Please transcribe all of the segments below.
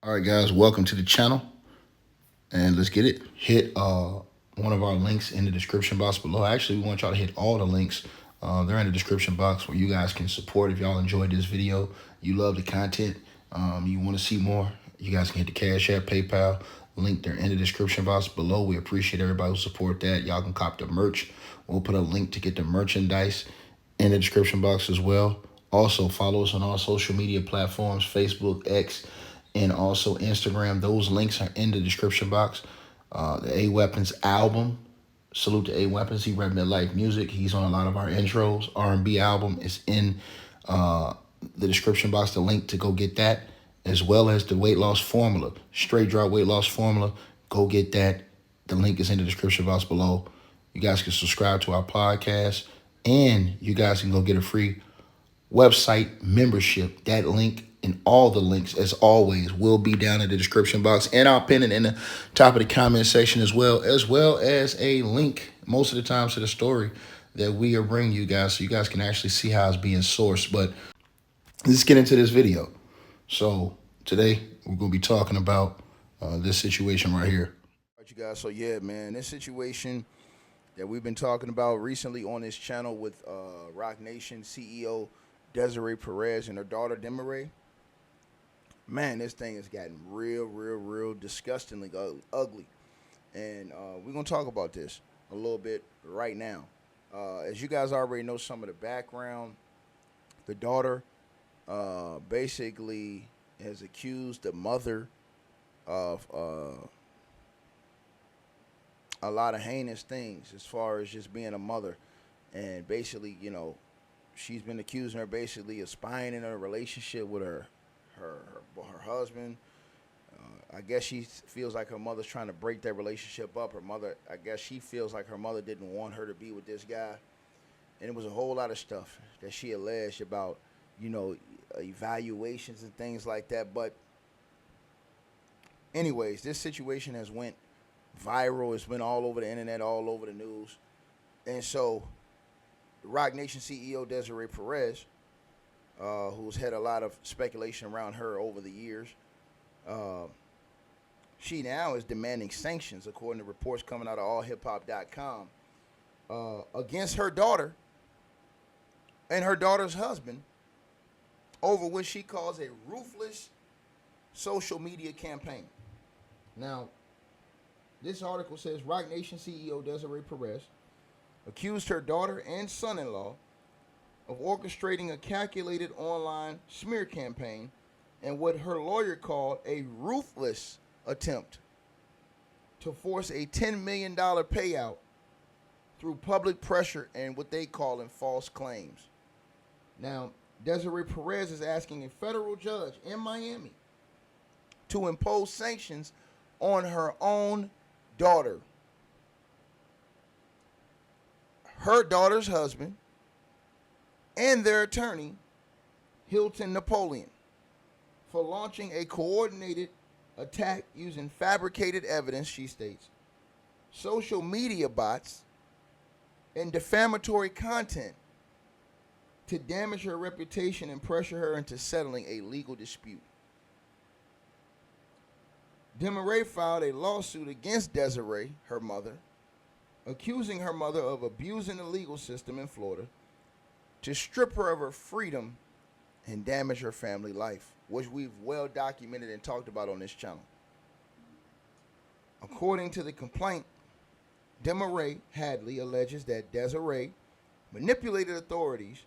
All right, guys, welcome to the channel, and let's get it. Hit one of our links in the description box below. Actually, we want y'all to hit all the links. They're in the description box where you guys can support. If y'all enjoyed this video, you love the content, you want to see more, you guys can hit the Cash App, PayPal link. They're in the description box below. We appreciate everybody who support that. Y'all can cop the merch. We'll put a link to get the merchandise in the description box as well. Also, follow us on all social media platforms, Facebook, X, and also Instagram. Those links are in the description box. The A Weapons album. Salute to A Weapons. He rep Midlife Music. He's on a lot of our intros. R&B album is in the description box. The link to go get that, as well as the weight loss formula, straight drop weight loss formula. Go get that. The link is in the description box below. You guys can subscribe to our podcast, and you guys can go get a free website membership. That link and all the links, as always, will be down in the description box, and I'll pin it in the top of the comment section as well as a link most of the times to the story that we are bringing you guys, so you guys can actually see how it's being sourced. But let's get into this video. So today we're going to be talking about this situation right here. All right, you guys. So yeah, man, this situation that we've been talking about recently on this channel with Roc Nation CEO Desiree Perez and her daughter Demaray. Man, this thing has gotten real disgustingly ugly. And we're going to talk about this a little bit right now. As you guys already know some of the background, the daughter basically has accused the mother of a lot of heinous things as far as just being a mother. And basically, she's been accusing her basically of spying in a relationship with her husband. I guess she feels like her mother's trying to break that relationship up. I guess she feels like her mother didn't want her to be with this guy. And it was a whole lot of stuff that she alleged about, evaluations and things like that. But anyways, this situation has went viral. It's been all over the internet, all over the news. And so Roc Nation CEO Desiree Perez, who's had a lot of speculation around her over the years, she now is demanding sanctions, according to reports coming out of allhiphop.com, against her daughter and her daughter's husband over what she calls a ruthless social media campaign. Now, this article says Roc Nation CEO Desiree Perez accused her daughter and son-in-law of orchestrating a calculated online smear campaign and what her lawyer called a ruthless attempt to force a $10 million payout through public pressure and what they call false claims. Now, Desiree Perez is asking a federal judge in Miami to impose sanctions on her own daughter, her daughter's husband, and their attorney, Hilton Napoleon, for launching a coordinated attack using fabricated evidence, she states, social media bots, and defamatory content to damage her reputation and pressure her into settling a legal dispute. Demaray filed a lawsuit against Desiree, her mother, accusing her mother of abusing the legal system in Florida to strip her of her freedom and damage her family life, which we've well documented and talked about on this channel. According to the complaint, Demaray Hadley alleges that Desiree manipulated authorities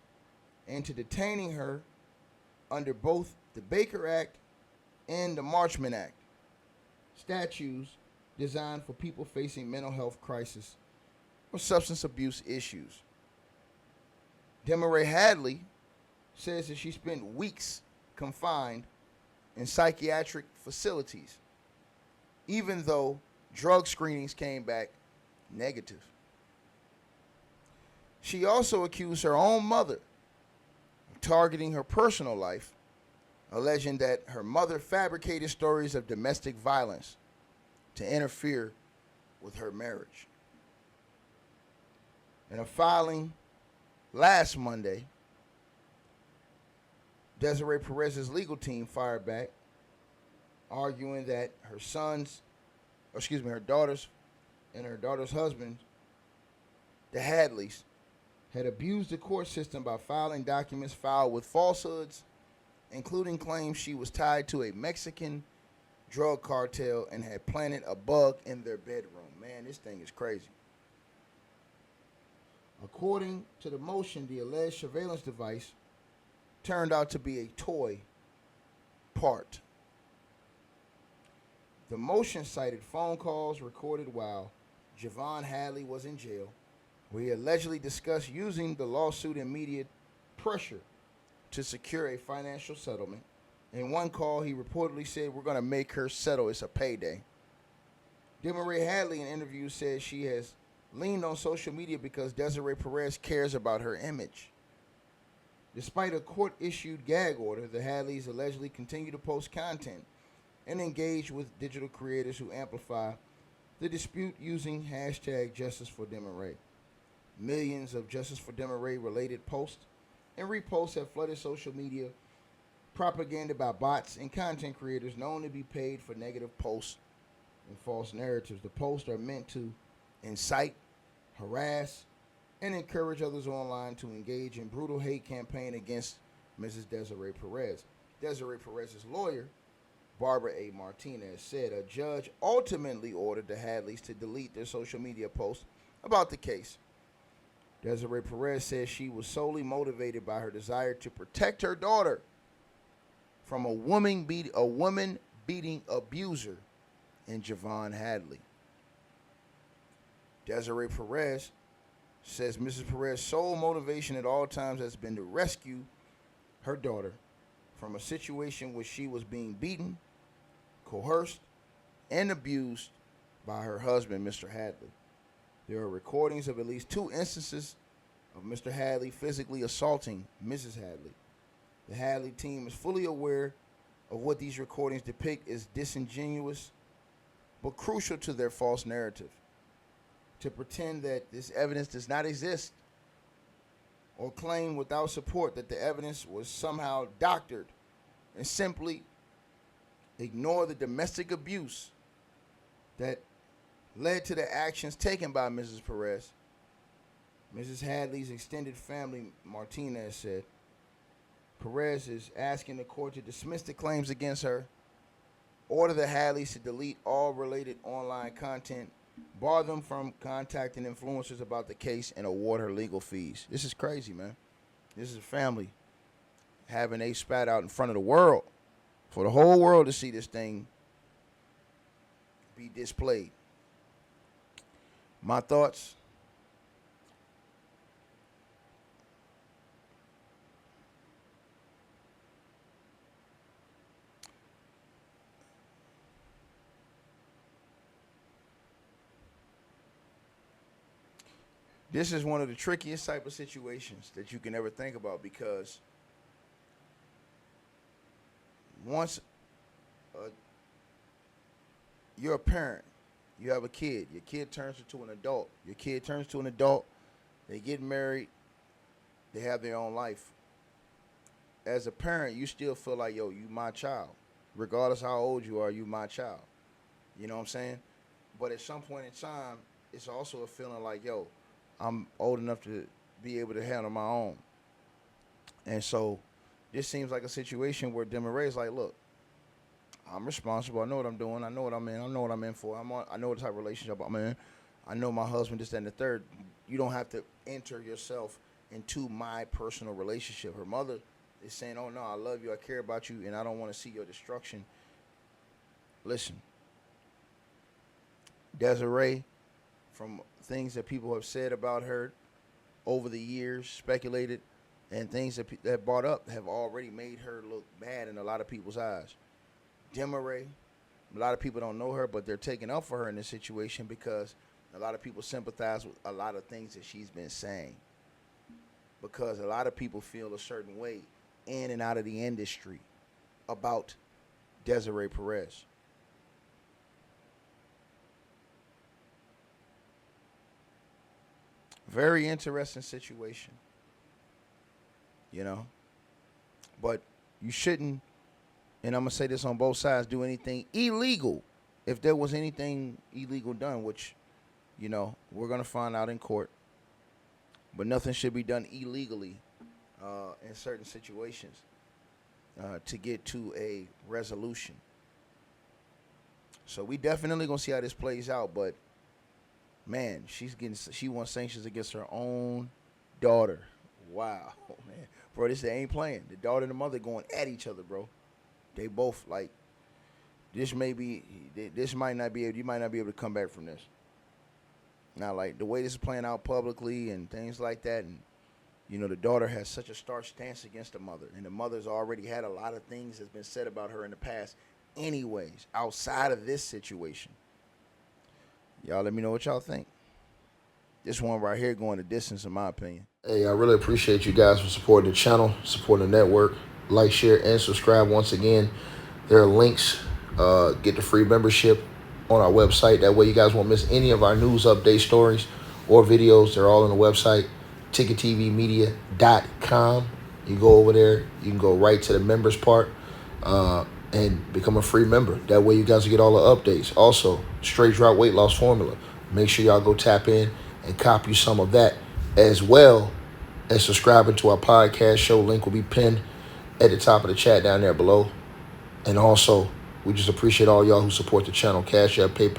into detaining her under both the Baker Act and the Marchman Act, statutes designed for people facing mental health crisis or substance abuse issues. Demaray Hadley says that she spent weeks confined in psychiatric facilities, even though drug screenings came back negative. She also accused her own mother of targeting her personal life, alleging that her mother fabricated stories of domestic violence to interfere with her marriage. In a filing last Monday, Desiree Perez's legal team fired back arguing that her sons, or excuse me, her daughters and her daughter's husband, the Hadleys, had abused the court system by filing documents filed with falsehoods, including claims she was tied to a Mexican drug cartel and had planted a bug in their bedroom. Man, this thing is crazy. According to the motion, the alleged surveillance device turned out to be a toy part. The motion cited phone calls recorded while Javon Hadley was in jail, where he allegedly discussed using the lawsuit and media pressure to secure a financial settlement. In one call, he reportedly said, "We're going to make her settle. It's a payday." Desiree Hadley, in interviews, said she has leaned on social media because Desiree Perez cares about her image. Despite a court issued gag order, the Hadleys allegedly continue to post content and engage with digital creators who amplify the dispute using hashtag Justice for Desiree. Millions of Justice for Desiree related posts and reposts have flooded social media, propaganda by bots and content creators known to be paid for negative posts and false narratives. The posts are meant to incite, harass, and encourage others online to engage in brutal hate campaign against Mrs. Desiree Perez. Desiree Perez's lawyer, Barbara A. Martinez, said a judge ultimately ordered the Hadleys to delete their social media posts about the case. Desiree Perez says she was solely motivated by her desire to protect her daughter from a woman beating abuser in Javon Hadley. Desiree Perez says Mrs. Perez's sole motivation at all times has been to rescue her daughter from a situation where she was being beaten, coerced, and abused by her husband, Mr. Hadley. There are recordings of at least 2 instances of Mr. Hadley physically assaulting Mrs. Hadley. The Hadley team is fully aware of what these recordings depict as disingenuous but crucial to their false narrative. To pretend that this evidence does not exist or claim without support that the evidence was somehow doctored and simply ignore the domestic abuse that led to the actions taken by Mrs. Perez. Mrs. Hadley's extended family, Martinez said, Perez is asking the court to dismiss the claims against her, order the Hadleys to delete all related online content, bar them from contacting influencers about the case, and award her legal fees. This is crazy, man. This is a family having a spat out in front of the world for the whole world to see this thing be displayed. My thoughts? This is one of the trickiest type of situations that you can ever think about because once uh, you're a parent, you have a kid, your kid turns into an adult, they get married, they have their own life. As a parent, you still feel like, yo, you my child. Regardless how old you are, you my child. You know what I'm saying? But at some point in time, it's also a feeling like, yo, I'm old enough to be able to handle my own. And so this seems like a situation where Demaray's like, look, I'm responsible. I know what I'm doing. I know what I'm in. I know what I'm in for. I know the type of relationship I'm in. I know my husband, this, that, and the third. You don't have to enter yourself into my personal relationship. Her mother is saying, oh, no, I love you. I care about you. And I don't want to see your destruction. Listen, Desiree, from things that people have said about her over the years, speculated, and things that brought up have already made her look bad in a lot of people's eyes. Demaray, a lot of people don't know her, but they're taking up for her in this situation because a lot of people sympathize with a lot of things that she's been saying. Because a lot of people feel a certain way in and out of the industry about Desiree Perez. Very interesting situation, you know. But you shouldn't and I'm going to say this on both sides, do anything illegal. If there was anything illegal done, which, we're going to find out in court, but nothing should be done illegally in certain situations to get to a resolution. So we definitely going to see how this plays out, but man, she wants sanctions against her own daughter. Wow, man. Bro, they ain't playing. The daughter and the mother going at each other, bro. They both you might not be able to come back from this. Now, the way this is playing out publicly and things like that, and the daughter has such a stark stance against the mother, and the mother's already had a lot of things that's been said about her in the past anyways, outside of this situation. Y'all let me know what y'all think. This one right here going the distance, in my opinion. Hey, I really appreciate you guys for supporting the channel, supporting the network. Like, share, and subscribe. Once again, there are links. Get the free membership on our website. That way you guys won't miss any of our news update stories or videos. They're all on the website, ticketvmedia.com. You go over there. You can go right to the members part and become a free member. That way you guys will get all the updates. Also, Straight Drought Weight Loss Formula. Make sure y'all go tap in and copy some of that, as well as subscribing to our podcast show. Link will be pinned at the top of the chat down there below. And also, we just appreciate all y'all who support the channel. Cash App, PayPal.